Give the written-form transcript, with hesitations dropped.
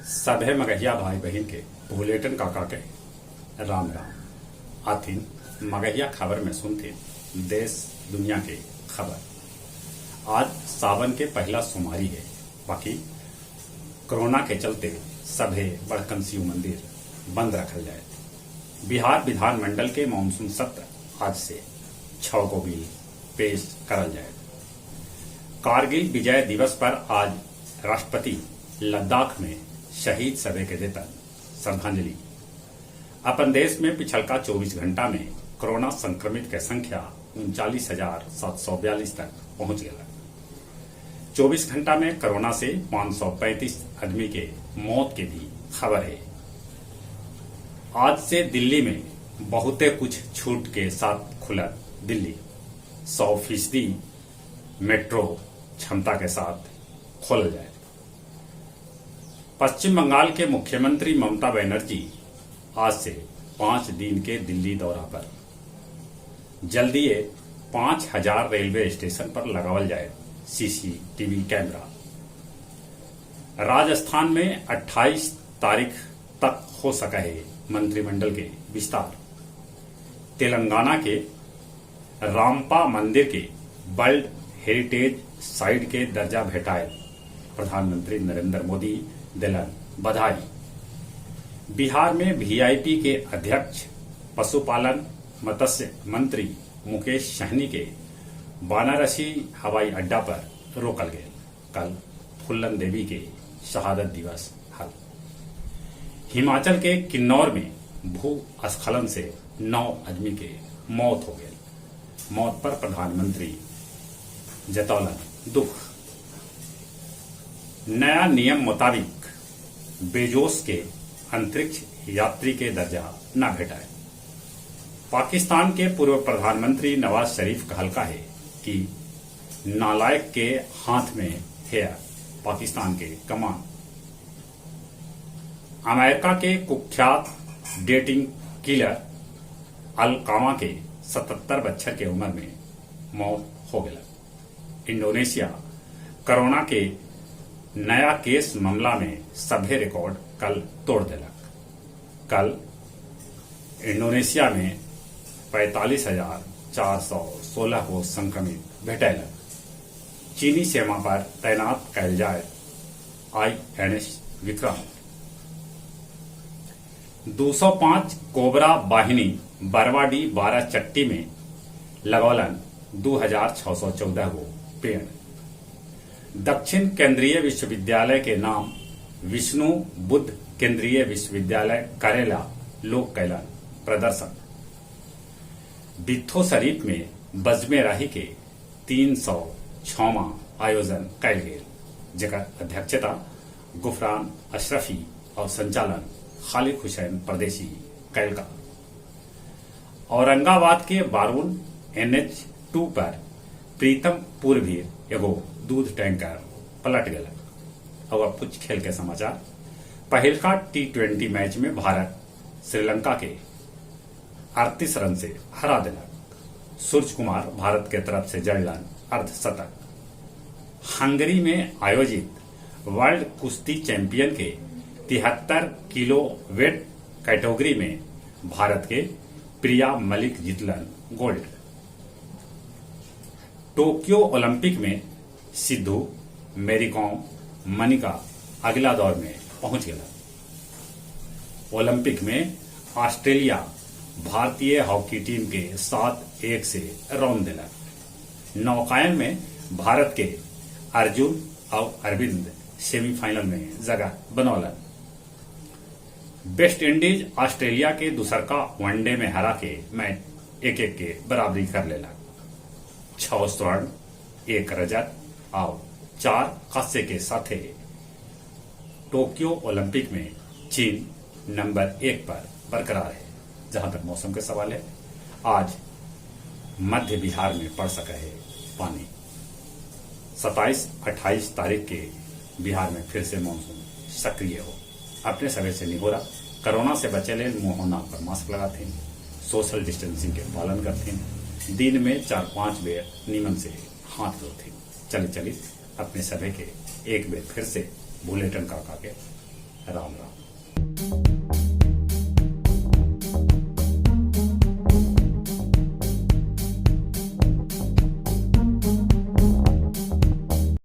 सभे मगहिया भाई बहन के भूलेटन काका के राम राम आथिन मगहिया खबर में सुनते देश दुनिया के खबर। आज सावन के पहला सोमवारी है। बाकी कोरोना के चलते सभे बड़कन शिव मंदिर बंद रखल जाए। बिहार विधानमंडल के मानसून सत्र आज से 6 को भी पेश करल जाए। कारगिल विजय दिवस पर आज राष्ट्रपति लद्दाख में शहीद सभे के देतन श्रद्धांजलि। अपन देश में पिछलका 24 घंटा में कोरोना संक्रमित के संख्या 39,742 तक पहुंच गया। 24 घंटा में कोरोना से 535 आदमी के मौत के भी खबर है। आज से दिल्ली में बहुते कुछ छूट के साथ खुला दिल्ली 100% मेट्रो क्षमता के साथ खोल जाए। पश्चिम बंगाल के मुख्यमंत्री ममता बनर्जी आज से 5 दिन के दिल्ली दौरा पर। जल्दी 5,000 रेलवे स्टेशन पर लगावल जाए सीसीटीवी कैमरा। राजस्थान में 28 तारीख तक हो सका है मंत्रिमंडल के विस्तार। तेलंगाना के रामपा मंदिर के वर्ल्ड हेरिटेज साइट के दर्जा भेटाए प्रधानमंत्री नरेंद्र मोदी दिलन बधाई। बिहार में वीआईपी के अध्यक्ष पशुपालन मत्स्य मंत्री मुकेश सहनी के वाराणसी हवाई अड्डा पर रोकल गए। कल फुल्लन देवी के शहादत दिवस हल। हिमाचल के किन्नौर में भूस्खलन से 9 आदमी के मौत हो गए। मौत पर प्रधानमंत्री जतौलन दुख। नया नियम मुताबिक बेजोस के अंतरिक्ष यात्री के दर्जा न भेटाए। पाकिस्तान के पूर्व प्रधानमंत्री नवाज शरीफ का हल्का है कि नालायक के हाथ में है पाकिस्तान के कमान। अमेरिका के कुख्यात डेटिंग किलर अलकामा के 77 बच्चर के उम्र में मौत हो गया। इंडोनेशिया कोरोना के नया केस मामला में सभे रिकॉर्ड कल तोड़ दिलक। कल इंडोनेशिया में 45,416 को संक्रमित भेटैलक। चीनी सीमा पर तैनात कैल जाए INS विक्रम। 205 कोबरा वाहिनी बरवाडी 12 चट्टी में लगौलन 2,614 को पेड़। दक्षिण केंद्रीय विश्वविद्यालय के नाम विष्णु बुद्ध केंद्रीय विश्वविद्यालय करेला लोक कैलन प्रदर्शन। बिथो शरीफ में बजमे राही के 306वां आयोजन कैल गेल, जेकर अध्यक्षता गुफरान अशरफी और संचालन खालिद हुसैन परदेशी कैलका। औरंगाबाद के बारून NH2 पर प्रीतमपुर भी एगो दूध टैंकर पलट गया। अब कुछ खेल के समाचार। पहिलका T20 मैच में भारत श्रीलंका के 38 रन से हरा दिलक। सूर्य कुमार भारत के तरफ से जड़लन अर्धशतक। हंगरी में आयोजित वर्ल्ड कुश्ती चैंपियन के 73 किलो वेट कैटेगरी में भारत के प्रिया मलिक जीतलन गोल्ड। टोक्यो ओलंपिक में सिद्धू, मेरी कॉम, मनिका अगला दौर में पहुंच गया। ओलंपिक में ऑस्ट्रेलिया भारतीय हॉकी टीम के 7-1 से रौंद दिलक। नौकायन में भारत के अर्जुन और अरविंद सेमीफाइनल में जगह बनौलन। वेस्ट इंडीज ऑस्ट्रेलिया के दूसरका वनडे में हरा के मैच 1-1 के बराबरी कर लेला। 6 स्वर्ण, 1 रजत और 4 कांस्य के साथ टोक्यो ओलंपिक में चीन नंबर 1 पर बरकरार है। जहां तक मौसम के सवाल है, आज मध्य बिहार में पड़ सका है पानी। 27-28 तारीख के बिहार में फिर से मानसून सक्रिय हो। अपने समय से निगोरा कोरोना से बचे ले मुंह नाक पर मास्क लगाते, सोशल डिस्टेंसिंग के पालन करते, दिन में 4-5 बेर नीमन से हाथ धोते। चलिए अपने सभी के एक बेर फिर से बुलेटिन काका के राम राम।